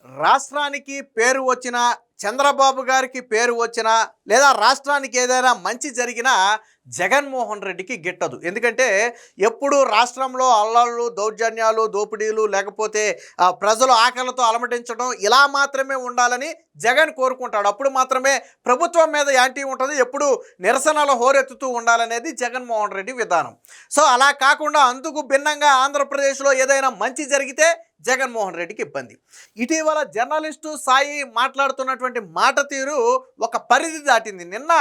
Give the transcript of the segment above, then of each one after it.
రాష్ట్రానికి పేరు వచ్చిన చంద్రబాబు గారికి పేరు వచ్చిన లేదా రాష్ట్రానికి ఏదైనా మంచి జరిగినా జగన్మోహన్ రెడ్డికి గిట్టదు. ఎందుకంటే ఎప్పుడు రాష్ట్రంలో అల్లర్లు, దౌర్జన్యాలు, దోపిడీలు లేకపోతే ప్రజలు ఆకలితో అలమటించడం ఇలా మాత్రమే ఉండాలని జగన్ కోరుకుంటాడు. అప్పుడు మాత్రమే ప్రభుత్వం మీద యాంటీ ఉంటుంది, ఎప్పుడు నిరసనలు హోరెత్తుతూ ఉండాలనేది జగన్మోహన్ రెడ్డి విధానం. సో అలా కాకుండా అందుకు భిన్నంగా ఆంధ్రప్రదేశ్లో ఏదైనా మంచి జరిగితే జగన్మోహన్ రెడ్డికి ఇబ్బంది. ఇటీవల జర్నలిస్టు సాయి మాట్లాడుతున్నటువంటి మాట తీరు ఒక పరిధి దాటింది. నిన్న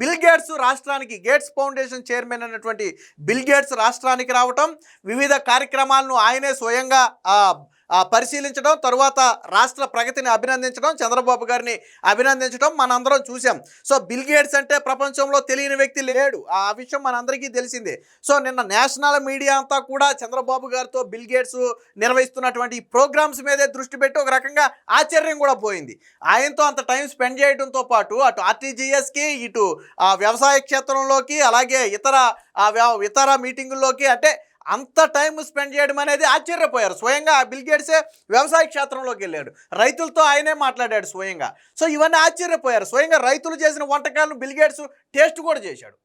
బిల్ గేట్స్ రాష్ట్రానికి, గేట్స్ ఫౌండేషన్ చైర్మన్ అయినటువంటి బిల్ గేట్స్ రాష్ట్రానికి రావటం, వివిధ కార్యక్రమాలను ఆయనే స్వయంగా పరిశీలించడం, తరువాత రాష్ట్ర ప్రగతిని అభినందించడం, చంద్రబాబు గారిని అభినందించడం మనందరం చూసాం. సో బిల్ గేట్స్ అంటే ప్రపంచంలో తెలియని వ్యక్తి లేడు, ఆ విషయం మనందరికీ తెలిసిందే. సో నిన్న నేషనల్ మీడియా అంతా కూడా చంద్రబాబు గారితో బిల్ గేట్స్ నిర్వహిస్తున్నటువంటి ఈ ప్రోగ్రామ్స్ మీదే దృష్టి పెట్టి ఒక రకంగా ఆశ్చర్యం కూడా పోయింది. ఆయనతో అంత టైం స్పెండ్ చేయడంతో పాటు అటు ఆర్టీజీఎస్కి, ఇటు వ్యవసాయ క్షేత్రంలోకి, అలాగే ఇతర మీటింగుల్లోకి, అంటే అంత టైం స్పెండ్ చేయడం అనేది ఆశ్చర్యపోయారు. స్వయంగా బిల్ గేట్సే వ్యవసాయ క్షేత్రంలోకి వెళ్ళాడు, రైతులతో ఆయనే మాట్లాడాడు స్వయంగా. సో ఇవన్నీ ఆశ్చర్యపోయారు. స్వయంగా రైతులు చేసిన వంటకాలను బిల్ గేట్స్ టేస్ట్ కూడా చేశాడు.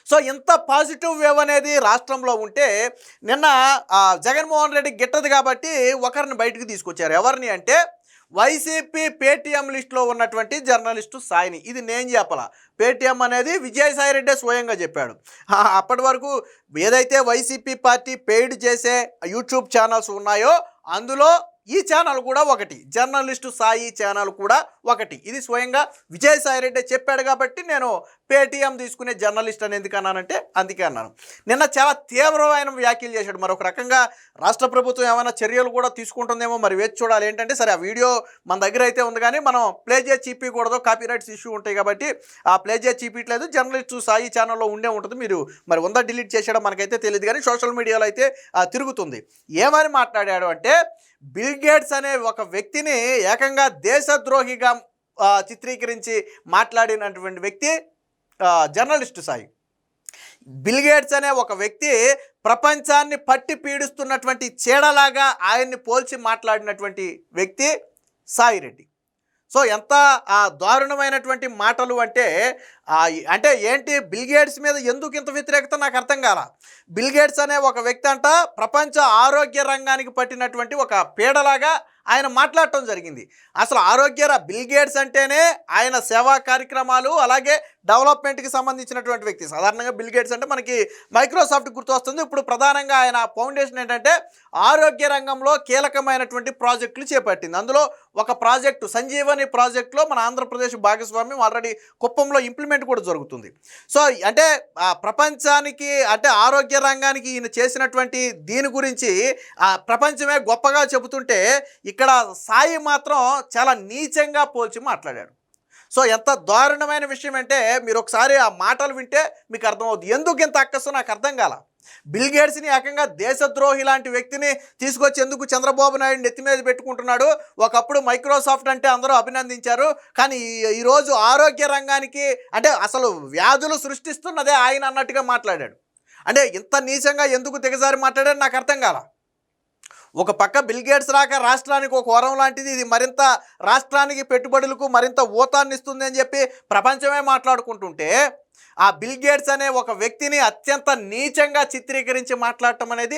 సో ఇంత పాజిటివ్ వేవ్ అనేది రాష్ట్రంలో ఉంటే నిన్న జగన్మోహన్ రెడ్డి గిట్టదు కాబట్టి ఒకరిని బయటకు తీసుకొచ్చారు. ఎవరిని అంటే వైసీపీ పేటీఎం లిస్టులో ఉన్నటువంటి జర్నలిస్టు సాయిని. ఇది నేను చెప్పాల, పేటీఎం అనేది విజయసాయి రెడ్డి స్వయంగా చెప్పాడు. అప్పటి వరకు ఏదైతే వైసీపీ పార్టీ పెయిడ్ చేసే యూట్యూబ్ ఛానల్స్ ఉన్నాయో అందులో ఈ ఛానల్ కూడా ఒకటి, జర్నలిస్టు సాయి ఛానల్ కూడా ఒకటి. ఇది స్వయంగా విజయసాయి రెడ్డి చెప్పాడు కాబట్టి నేను పేటీఎం తీసుకునే జర్నలిస్ట్ అని ఎందుకు అన్నానంటే అందుకే అన్నాను. నిన్న చాలా తీవ్రమైన వ్యాఖ్యలు చేశాడు. మరొక రకంగా రాష్ట్ర ప్రభుత్వం ఏమైనా చర్యలు కూడా తీసుకుంటుందేమో మరి వేచి చూడాలి. ఏంటంటే సరే ఆ వీడియో మన దగ్గర అయితే ఉంది కానీ మనం ప్లే చేసి చూపించకూడదు, కాపీరైట్స్ ఇష్యూ ఉంటాయి కాబట్టి ఆ ప్లే చేసి చూపించలేదు. జర్నలిస్టు సాయి ఛానల్లో ఉండే ఉంటుంది, మీరు మరి ఉందా డిలీట్ చేసాడో మనకైతే తెలియదు కానీ సోషల్ మీడియాలో అయితే తిరుగుతుంది. ఏమని మాట్లాడాడు అంటే బిల్ గేట్స్ అనే ఒక వ్యక్తిని ఏకంగా దేశద్రోహిగా చిత్రీకరించి మాట్లాడినటువంటి వ్యక్తి జర్నలిస్టు సాయి. బిల్ గేట్స్ అనే ఒక వ్యక్తి ప్రపంచాన్ని పట్టి పీడిస్తున్నటువంటి చీడలాగా ఆయన్ని పోల్చి మాట్లాడినటువంటి వ్యక్తి సాయి రెడ్డి. సో ఎంత దారుణమైనటువంటి మాటలు అంటే ఏంటి, బిల్ గేట్స్ మీద ఎందుకు ఇంత వ్యతిరేకత నాకు అర్థం కాల. బిల్ గేట్స్ అనే ఒక వ్యక్తి అంట ప్రపంచ ఆరోగ్య రంగానికి పట్టినటువంటి ఒక పీడలాగా ఆయన మాట్లాడటం జరిగింది. అసలు బిల్ గేట్స్ అంటేనే ఆయన సేవా కార్యక్రమాలు అలాగే డెవలప్మెంట్కి సంబంధించినటువంటి వ్యక్తి. సాధారణంగా బిల్ గేట్స్ అంటే మనకి మైక్రోసాఫ్ట్ గుర్తు వస్తుంది. ఇప్పుడు ప్రధానంగా ఆయన ఫౌండేషన్ ఏంటంటే ఆరోగ్య రంగంలో కీలకమైనటువంటి ప్రాజెక్టులు చేపట్టింది. అందులో ఒక ప్రాజెక్టు సంజీవని ప్రాజెక్టులో మన ఆంధ్రప్రదేశ్ భాగస్వామ్యం ఆల్రెడీ కుప్పంలో ఇంప్లిమెంట్ కూడా జరుగుతుంది. సో అంటే ప్రపంచానికి, అంటే ఆరోగ్య రంగానికి ఈయన చేసినటువంటి దీని గురించి ప్రపంచమే గొప్పగా చెబుతుంటే ఇక్కడ సాయి మాత్రం చాలా నీచంగా పోల్చి మాట్లాడాడు. సో ఎంత దారుణమైన విషయం అంటే మీరు ఒకసారి ఆ మాటలు వింటే మీకు అర్థమవుతుంది. ఎందుకు ఇంత అక్కసు నాకు అర్థం కాల. బిల్ గేట్స్ని ఏకంగా దేశద్రోహి లాంటి వ్యక్తిని తీసుకొచ్చి ఎందుకు చంద్రబాబు నాయుడు నెత్తి మీద పెట్టుకుంటున్నాడు? ఒకప్పుడు మైక్రోసాఫ్ట్ అంటే అందరూ అభినందించారు, కానీ ఈరోజు ఆరోగ్య రంగానికి అంటే అసలు వ్యాధులు సృష్టిస్తున్నదే ఆయన అన్నట్టుగా మాట్లాడాడు. అంటే ఇంత నీచంగా ఎందుకు దిగజారి మాట్లాడాడు నాకు అర్థం కాల. ఒక పక్క బిల్ గేట్స్ రాక రాష్ట్రానికి ఒక వరం లాంటిది, ఇది మరింత రాష్ట్రానికి పెట్టుబడులకు మరింత ఊతాన్ని ఇస్తుంది అని చెప్పి ప్రపంచమే మాట్లాడుకుంటుంటే ఆ బిల్ గేట్స్ అనే ఒక వ్యక్తిని అత్యంత నీచంగా చిత్రీకరించి మాట్లాడటం అనేది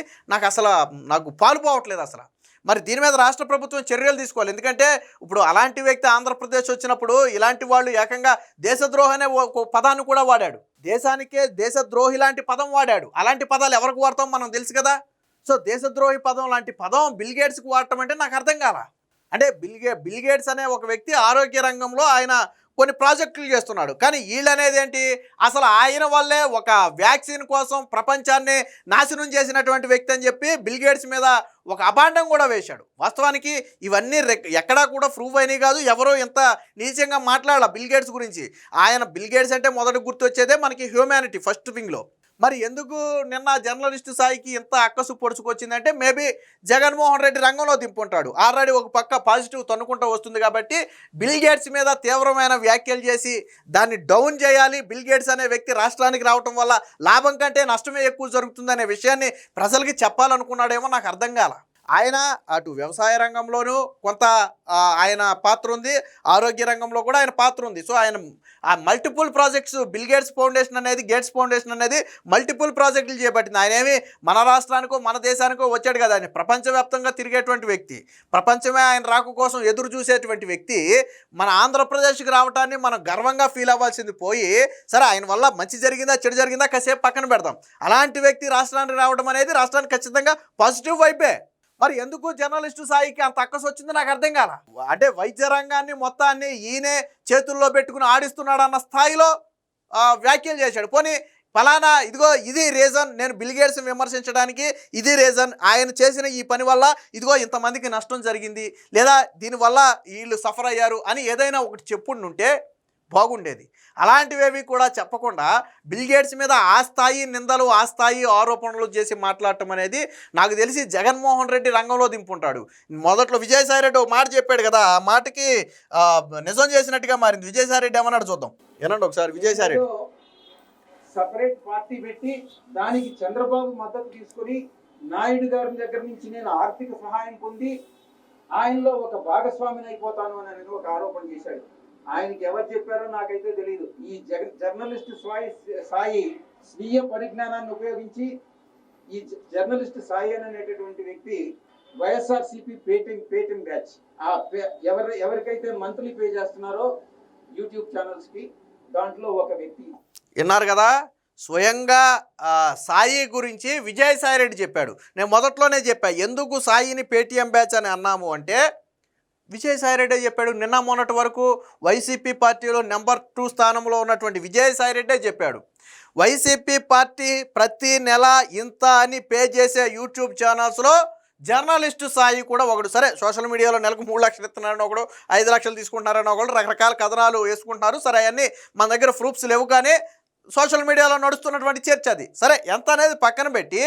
నాకు పాలుపోవట్లేదు అసలు. మరి దీని మీద రాష్ట్ర ప్రభుత్వం చర్యలు తీసుకోవాలి. ఎందుకంటే ఇప్పుడు అలాంటి వ్యక్తి ఆంధ్రప్రదేశ్ వచ్చినప్పుడు ఇలాంటి వాళ్ళు ఏకంగా దేశద్రోహి అనే ఒక పదాన్ని కూడా వాడాడు. దేశానికే దేశద్రోహి లాంటి పదం వాడాడు. అలాంటి పదాలు ఎవరికి వాడతాం మనం తెలుసు కదా. సో దేశద్రోహి పదం లాంటి పదం బిల్ గేట్స్కి వాడటం అంటే నాకు అర్థం కాల. అంటే బిల్ గేట్స్ అనే ఒక వ్యక్తి ఆరోగ్య రంగంలో ఆయన కొన్ని ప్రాజెక్టులు చేస్తున్నాడు, కానీ వీళ్ళనేది ఏంటి, అసలు ఆయన వల్లే ఒక వ్యాక్సిన్ కోసం ప్రపంచాన్ని నాశనం చేసినటువంటి వ్యక్తి అని చెప్పి బిల్ గేట్స్ మీద ఒక అభాండం కూడా వేశాడు. వాస్తవానికి ఇవన్నీ ఎక్కడా కూడా ప్రూవ్ అయినాయి కాదు, ఎవరో ఎంత నీచంగా మాట్లాడాల బిల్ గేట్స్ గురించి. బిల్ గేట్స్ అంటే మొదటి గుర్తొచ్చేదే మనకి హ్యూమానిటీ ఫస్ట్ వింగ్లో. మరి ఎందుకు నిన్న జర్నలిస్టు సాయికి ఇంత అక్కసు పొడుచుకొచ్చిందంటే మేబీ జగన్మోహన్ రెడ్డి రంగంలో దింపుంటాడు. ఆల్రెడీ ఒక పక్క పాజిటివ్ తన్నుకుంటూ వస్తుంది కాబట్టి బిల్ గేట్స్ మీద తీవ్రమైన వ్యాఖ్యలు చేసి దాన్ని డౌన్ చేయాలి. బిల్ గేట్స్ అనే వ్యక్తి రాష్ట్రానికి రావటం వల్ల లాభం కంటే నష్టమే ఎక్కువ జరుగుతుందనే విషయాన్ని ప్రజలకి చెప్పాలనుకున్నాడేమో నాకు అర్థం కాల. ఆయన అటు వ్యవసాయ రంగంలోనూ కొంత ఆయన పాత్ర ఉంది, ఆరోగ్య రంగంలో కూడా ఆయన పాత్ర ఉంది. సో ఆయన ఆ multiple projects bill gates foundation అనేది, గేట్స్ ఫౌండేషన్ అనేది మల్టిపుల్ ప్రాజెక్టులు చేపట్టింది. ఆయన ఏమి మన రాష్ట్రానికో మన దేశానికో వచ్చాడు కదా, ఆయన ప్రపంచవ్యాప్తంగా తిరిగేటువంటి వ్యక్తి, ప్రపంచమే ఆయన రాక కోసం ఎదురు చూసేటువంటి వ్యక్తి మన ఆంధ్రప్రదేశ్కి రావటాన్ని మనం గర్వంగా ఫీల్ అవ్వాల్సింది పోయి, సరే ఆయన వల్ల మంచి జరిగిందా చెడు జరిగిందా కాసేపు పక్కన పెడదాం, అలాంటి వ్యక్తి రాష్ట్రానికి రావడం అనేది రాష్ట్రానికి ఖచ్చితంగా పాజిటివ్ వైపే. మరి ఎందుకు జర్నలిస్టు సాయికి అంత అక్కసు వచ్చింది నాకు అర్థం కాల. అంటే వైద్య రంగాన్ని మొత్తాన్ని ఈయనే చేతుల్లో పెట్టుకుని ఆడిస్తున్నాడు అన్న స్థాయిలో వ్యాఖ్యలు చేశాడు. పోనీ ఫలానా ఇదిగో ఇది రీజన్, నేను బిల్ గేట్స్ని విమర్శించడానికి ఇది రీజన్, ఆయన చేసిన ఈ పని వల్ల ఇదిగో ఇంతమందికి నష్టం జరిగింది, లేదా దీనివల్ల వీళ్ళు సఫర్ అయ్యారు అని ఏదైనా ఒకటి చెప్పుండుంటే బాగుండేది. అలాంటివేవి కూడా చెప్పకుండా బిల్ గేట్స్ మీద ఆ స్థాయి నిందలు, ఆ స్థాయి ఆరోపణలు చేసి మాట్లాడటం అనేది నాకు తెలిసి జగన్మోహన్ రెడ్డి రంగంలో దింపుంటాడు. మొదట్లో విజయసాయి రెడ్డి ఒక మాట చెప్పాడు కదా, ఆ మాటకి నిజం చేసినట్టుగా మారింది. విజయసాయి రెడ్డి ఏమన్నాడు చూద్దాం, ఏనండి ఒకసారి. విజయసాయి రెడ్డి సపరేట్ పార్టీ పెట్టి దానికి చంద్రబాబు మద్దతు తీసుకుని నాయుడు గారి దగ్గర నుంచి నేను ఆర్థిక సహాయం పొంది ఆయనలో ఒక భాగస్వామిని అయిపోతాను అని ఒక ఆరోపణ చేశాడు. ఆయనకి ఎవరు చెప్పారో నాకైతే తెలియదు. ఈ జర్నలిస్ట్ సాయి స్వీయ పరిజ్ఞానాన్ని ఉపయోగించి ఈ జర్నలిస్ట్ సాయి అనేటటువంటి వ్యక్తి వైఎస్ఆర్సీపీ పేటిఎం బ్యాచ్ ఎవరికైతే మంత్లీ పే చేస్తున్నారో యూట్యూబ్ ఛానల్స్ కి, దాంట్లో ఒక వ్యక్తి. విన్నారు కదా, స్వయంగా సాయి గురించి విజయసాయి రెడ్డి చెప్పాడు. నేను మొదట్లోనే చెప్పా, ఎందుకు సాయిని పేటీఎం బ్యాచ్ అని అన్నాము అంటే విజయసాయి రెడ్డి చెప్పాడు. నిన్న మొన్నటి వరకు వైసీపీ పార్టీలో నెంబర్ 2 స్థానంలో ఉన్నటువంటి విజయసాయి రెడ్డే చెప్పాడు, వైసీపీ పార్టీ ప్రతి నెల ఇంత అని పే చేసే యూట్యూబ్ ఛానల్స్లో జర్నలిస్టు సాయి కూడా ఒకడు. సరే, సోషల్ మీడియాలో నెలకు 3 లక్షలు ఇస్తున్నారని ఒకడు, 5 లక్షలు తీసుకుంటున్నారని ఒకడు, రకరకాల కథనాలు వేసుకుంటున్నారు. సరే, అవన్నీ మన దగ్గర ప్రూఫ్స్ లేవు, కానీ సోషల్ మీడియాలో నడుస్తున్నటువంటి చర్చ అది. సరే, ఎంత అనేది పక్కన పెట్టి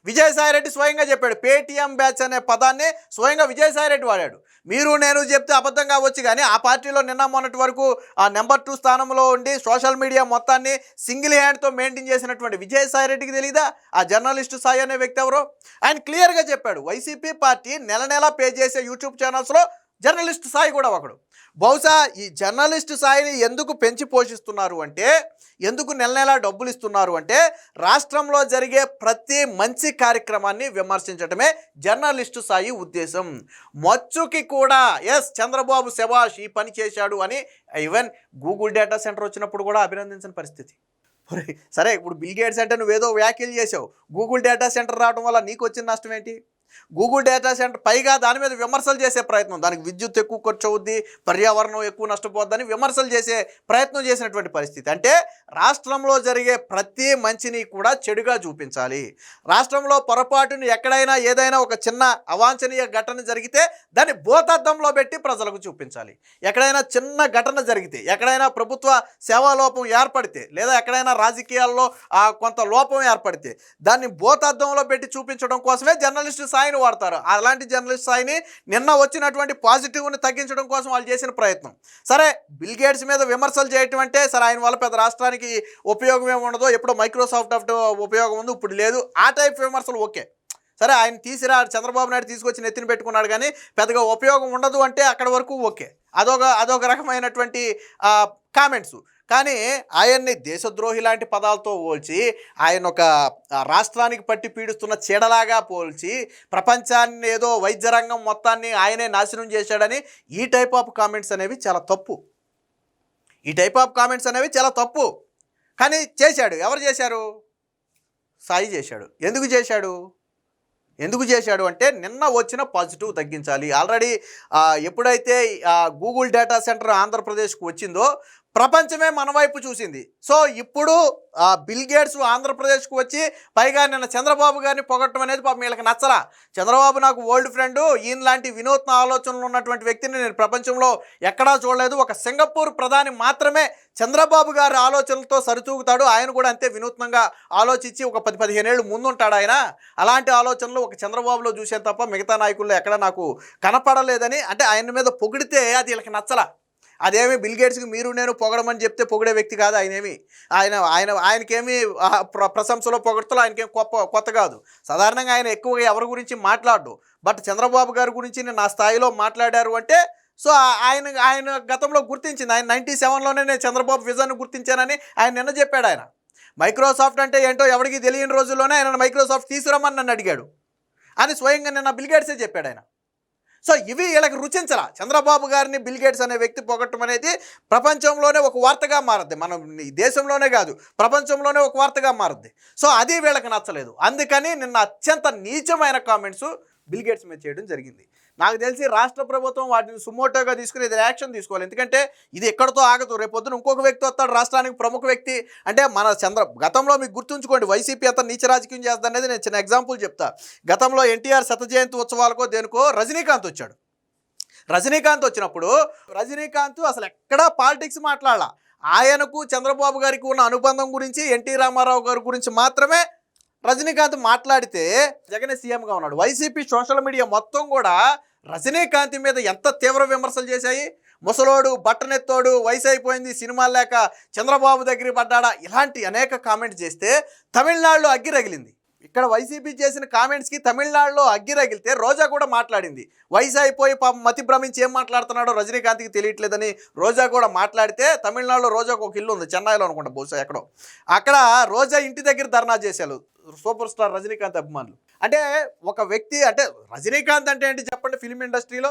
విజయసాయి రెడ్డి స్వయంగా చెప్పాడు. పేటీఎం బ్యాచ్ అనే పదాన్ని స్వయంగా విజయసాయి రెడ్డి వాడాడు. మీరు నేను చెప్తే అబద్ధం కావచ్చు, కానీ ఆ పార్టీలో నిన్న మొన్నటి వరకు ఆ నెంబర్ 2 స్థానంలో ఉండి సోషల్ మీడియా మొత్తాన్ని సింగిల్ హ్యాండ్తో మెయింటైన్ చేసినటువంటి విజయసాయి రెడ్డికి తెలీదా ఆ జర్నలిస్టు సాయి అనే వ్యక్తి ఎవరో? ఆయన క్లియర్గా చెప్పాడు, వైసీపీ పార్టీ నెల నెల పే చేసే యూట్యూబ్ ఛానల్స్లో జర్నలిస్ట్ సాయి కూడా ఒకడు. బహుశా ఈ జర్నలిస్ట్ సాయిని ఎందుకు పెంచి పోషిస్తున్నారు అంటే, ఎందుకు నెల నెలా డబ్బులు ఇస్తున్నారు అంటే, రాష్ట్రంలో జరిగే ప్రతి మంచి కార్యక్రమాన్ని విమర్శించడమే జర్నలిస్టు సాయి ఉద్దేశం. మచ్చుకి కూడా ఎస్ చంద్రబాబు శభాష్ ఈ పని చేశాడు అని ఈవెన్ గూగుల్ డేటా సెంటర్ వచ్చినప్పుడు కూడా అభినందించిన పరిస్థితి. సరే, ఇప్పుడు బిల్ గేట్స్ అంటే నువ్వేదో వ్యాఖ్యలు చేసావు, గూగుల్ డేటా సెంటర్ రావడం వల్ల నీకు వచ్చిన నష్టం ఏంటి? గూగుల్ డేటా సెంటర్ పైగా దాని మీద విమర్శలు చేసే ప్రయత్నం, దానికి విద్యుత్ ఎక్కువ ఖర్చు అవుద్ది, పర్యావరణం ఎక్కువ నష్టపోద్దని విమర్శలు చేసే ప్రయత్నం చేసినటువంటి పరిస్థితి. అంటే రాష్ట్రంలో జరిగే ప్రతి మంచిని కూడా చెడుగా చూపించాలి. రాష్ట్రంలో పొరపాటును ఎక్కడైనా ఏదైనా ఒక చిన్న అవాంఛనీయ ఘటన జరిగితే దాన్ని భూతద్దంలో పెట్టి ప్రజలకు చూపించాలి. ఎక్కడైనా చిన్న ఘటన జరిగితే, ఎక్కడైనా ప్రభుత్వ సేవాలోపం ఏర్పడితే, లేదా ఎక్కడైనా రాజకీయాల్లో కొంత లోపం ఏర్పడితే దాన్ని భూతద్దంలో పెట్టి చూపించడం కోసమే జర్నలిస్టు సాయిని వాడతారు. అలాంటి జర్నలిస్ట్ సాయిని నిన్న వచ్చినటువంటి పాజిటివ్ని తగ్గించడం కోసం వాళ్ళు చేసిన ప్రయత్నం. సరే, బిల్ గేట్స్ మీద విమర్శలు చేయటం అంటే, సరే ఆయన వల్ల పెద్ద రాష్ట్రానికి ఉపయోగం ఏమి ఉండదో, ఎప్పుడో మైక్రోసాఫ్ట్ ఉపయోగం ఉంది, ఇప్పుడు లేదు, ఆ టైప్ విమర్శలు ఓకే. సరే, ఆయన తీసిరా చంద్రబాబు నాయుడు తీసుకొచ్చి నెత్తిన పెట్టుకున్నాడు, కానీ పెద్దగా ఉపయోగం ఉండదు అంటే అక్కడ వరకు ఓకే, అదొక రకమైనటువంటి కామెంట్స్. కానీ ఆయన్ని దేశద్రోహి లాంటి పదాలతో పోల్చి, ఆయన ఒక రాష్ట్రానికి పట్టి పీడిస్తున్న చీడలాగా పోల్చి, ప్రపంచాన్ని ఏదో వైద్య రంగం మొత్తాన్ని ఆయనే నాశనం చేశాడని ఈ టైప్ ఆఫ్ కామెంట్స్ అనేవి చాలా తప్పు. కానీ చేశాడు. ఎవరు చేశారు? సాయి చేశాడు. ఎందుకు చేశాడు అంటే, నిన్న వచ్చిన పాజిటివ్ తగ్గించాలి. ఆల్రెడీ ఎప్పుడైతే గూగుల్ డేటా సెంటర్ ఆంధ్రప్రదేశ్కు వచ్చిందో ప్రపంచమే మన వైపు చూసింది. సో ఇప్పుడు బిల్ గేట్స్ ఆంధ్రప్రదేశ్కు వచ్చి పైగా నిన్న చంద్రబాబు గారిని పొగట్టడం అనేది పాపం వీళ్ళకి నచ్చలా. చంద్రబాబు నాకు ఓల్డ్ ఫ్రెండు, ఈయన లాంటి వినూత్న ఆలోచనలు ఉన్నటువంటి వ్యక్తిని నేను ప్రపంచంలో ఎక్కడా చూడలేదు, ఒక సింగపూర్ ప్రధాని మాత్రమే చంద్రబాబు గారి ఆలోచనలతో సరితూగుతాడు, ఆయన కూడా అంతే వినూత్నంగా ఆలోచించి ఒక 10-15 ఏళ్ళు ముందుంటాడు ఆయన. అలాంటి ఆలోచనలు ఒక చంద్రబాబులో చూసాను తప్ప మిగతా నాయకుల్లో ఎక్కడ నాకు కనపడలేదని, అంటే ఆయన మీద పొగిడితే అది వీళ్ళకి నచ్చలా. అదేమి బిల్ గేట్స్కి మీరు నేను పొగడమని చెప్తే పొగిడే వ్యక్తి కాదు ఆయనేమి. ఆయనకేమి ప్రశంసలో పొగడతలో ఆయనకేం కొత్త కాదు. సాధారణంగా ఆయన ఎక్కువగా ఎవరి గురించి మాట్లాడు. బట్ చంద్రబాబు గారి గురించి నేను నా స్థాయిలో మాట్లాడారు అంటే సో ఆయన గతంలో గుర్తించింది. ఆయన 97లోనే నేను చంద్రబాబు విజన్ గుర్తించానని ఆయన నిన్న చెప్పాడు. ఆయన మైక్రోసాఫ్ట్ అంటే ఏంటో ఎవరికి తెలియని రోజుల్లోనే ఆయన మైక్రోసాఫ్ట్ తీసుకురమ్మని నన్ను అడిగాడు అని స్వయంగా నిన్న బిల్ గేట్సే చెప్పాడు ఆయన. సో ఇవి వీళ్ళకి రుచించరా. చంద్రబాబు గారిని బిల్ గేట్స్ అనే వ్యక్తి పొగట్టడం అనేది ప్రపంచంలోనే ఒక వార్తగా మారుద్ది. మనం ఈ దేశంలోనే కాదు ప్రపంచంలోనే ఒక వార్తగా మారుద్ది. సో అది వీళ్ళకి నచ్చలేదు. అందుకని నిన్న అత్యంత నీచమైన కామెంట్స్ బిల్ గేట్స్ మీద చేయడం జరిగింది. నాకు తెలిసి రాష్ట్ర ప్రభుత్వం వాటిని సుమోటోగా తీసుకుని ఇది యాక్షన్ తీసుకోవాలి. ఎందుకంటే ఇది ఎక్కడితో ఆగదు. రేపొద్దున ఇంకొక వ్యక్తి వస్తాడు రాష్ట్రానికి ప్రముఖ వ్యక్తి. అంటే మన గతంలో మీకు గుర్తుంచుకోండి వైసీపీ అంతా నీచ రాజకీయం చేస్తుంది అనేది నేను చిన్న ఎగ్జాంపుల్ చెప్తా. గతంలో ఎన్టీఆర్ శత జయంతి ఉత్సవాలకో దేనికో రజనీకాంత్ వచ్చాడు. రజనీకాంత్ వచ్చినప్పుడు రజనీకాంత్ అసలు ఎక్కడా పాలిటిక్స్ మాట్లాడాల. ఆయనకు చంద్రబాబు గారికి ఉన్న అనుబంధం గురించి ఎన్టీ రామారావు గారి గురించి మాత్రమే రజనీకాంత్ మాట్లాడితే జగన్ సీఎంగా ఉన్నాడు. వైసీపీ సోషల్ మీడియా మొత్తం కూడా రజనీకాంత్ మీద ఎంత తీవ్ర విమర్శలు చేశాయి. ముసలోడు బట్టనెత్తోడు వయసు అయిపోయింది సినిమాలు లేక చంద్రబాబు దగ్గర పడ్డాడా ఇలాంటి అనేక కామెంట్స్ చేస్తే తమిళనాడులో అగ్గి రగిలింది. ఇక్కడ వైసీపీ చేసిన కామెంట్స్కి తమిళనాడులో అగ్గి రగిలితే రోజా కూడా మాట్లాడింది. వయసు అయిపోయి పాపం మతి భ్రమించి ఏం మాట్లాడుతున్నాడో రజనీకాంత్కి తెలియట్లేదని రోజా కూడా మాట్లాడితే తమిళనాడులో రోజాకు ఒక ఇల్లు ఉంది చెన్నైలో అనుకుంటా బహుశా ఎక్కడో. అక్కడ రోజా ఇంటి దగ్గర ధర్నా చేశారు సూపర్ స్టార్ రజనీకాంత్ అభిమానులు. అంటే ఒక వ్యక్తి అంటే రజనీకాంత్ అంటే ఏంటి చెప్పండి. ఫిల్మ్ ఇండస్ట్రీలో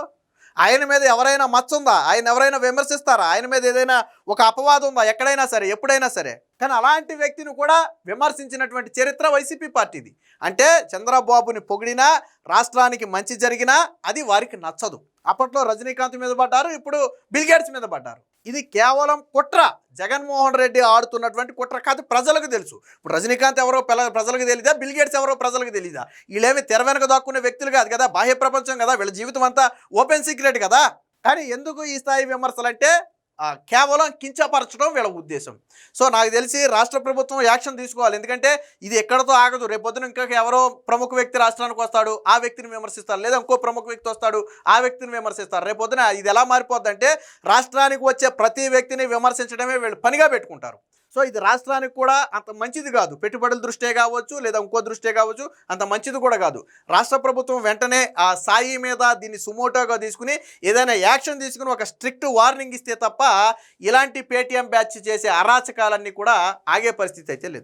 ఆయన మీద ఎవరైనా మచ్చ ఉందా? ఆయన ఎవరైనా విమర్శిస్తారా? ఆయన మీద ఏదైనా ఒక అపవాదం ఉందా? ఎక్కడైనా సరే ఎప్పుడైనా సరే. కానీ అలాంటి వ్యక్తిని కూడా విమర్శించినటువంటి చరిత్ర వైసీపీ పార్టీది. అంటే చంద్రబాబుని పొగిడినా రాష్ట్రానికి మంచి జరిగినా అది వారికి నచ్చదు. అప్పట్లో రజనీకాంత్ మీద పడ్డారు, ఇప్పుడు బిల్ గేట్స్ మీద పడ్డారు. ఇది కేవలం కుట్ర. జగన్మోహన్ రెడ్డి ఆడుతున్నటువంటి కుట్ర కాదు, ప్రజలకు తెలుసు. ఇప్పుడు రజనీకాంత్ ఎవరో ప్రజలకు తెలీదా, బిల్ గేట్స్ ఎవరో ప్రజలకు తెలీదా? వీళ్ళేమి తెర వెనక దాక్కునే వ్యక్తులు కాదు కదా, బాహ్య ప్రపంచం కదా, వీళ్ళ జీవితం అంతా ఓపెన్ సీక్రెట్ కదా. కానీ ఎందుకు ఈ స్థాయి విమర్శలు అంటే కేవలం కించపరచడం వీళ్ళ ఉద్దేశం. సో నాకు తెలిసి రాష్ట్ర ప్రభుత్వం యాక్షన్ తీసుకోవాలి. ఎందుకంటే ఇది ఎక్కడితో ఆగదు. రేపొద్దున ఇంకా ఎవరో ప్రముఖ వ్యక్తి రాష్ట్రానికి వస్తాడు, ఆ వ్యక్తిని విమర్శిస్తారు. లేదా ఇంకో ప్రముఖ వ్యక్తి వస్తాడు, ఆ వ్యక్తిని విమర్శిస్తారు. రేపొద్దున ఇది ఎలా మారిపోద్ది అంటే రాష్ట్రానికి వచ్చే ప్రతి వ్యక్తిని విమర్శించడమే వీళ్ళు పనిగా పెట్టుకుంటారు. సో ఇది రాష్ట్రానికి కూడా అంత మంచిది కాదు. పెట్టుబడుల దృష్టే కావచ్చు లేదా ఇంకో దృష్టే కావచ్చు, అంత మంచిది కూడా కాదు. రాష్ట్ర ప్రభుత్వం వెంటనే ఆ సాయి మీద దీన్ని సుమోటోగా తీసుకుని ఏదైనా యాక్షన్ తీసుకుని ఒక స్ట్రిక్ట్ వార్నింగ్ ఇస్తే తప్ప ఇలాంటి పేటీఎం బ్యాచ్ చేసే అరాచకాలన్నీ కూడా ఆగే పరిస్థితి అయితే లేదు.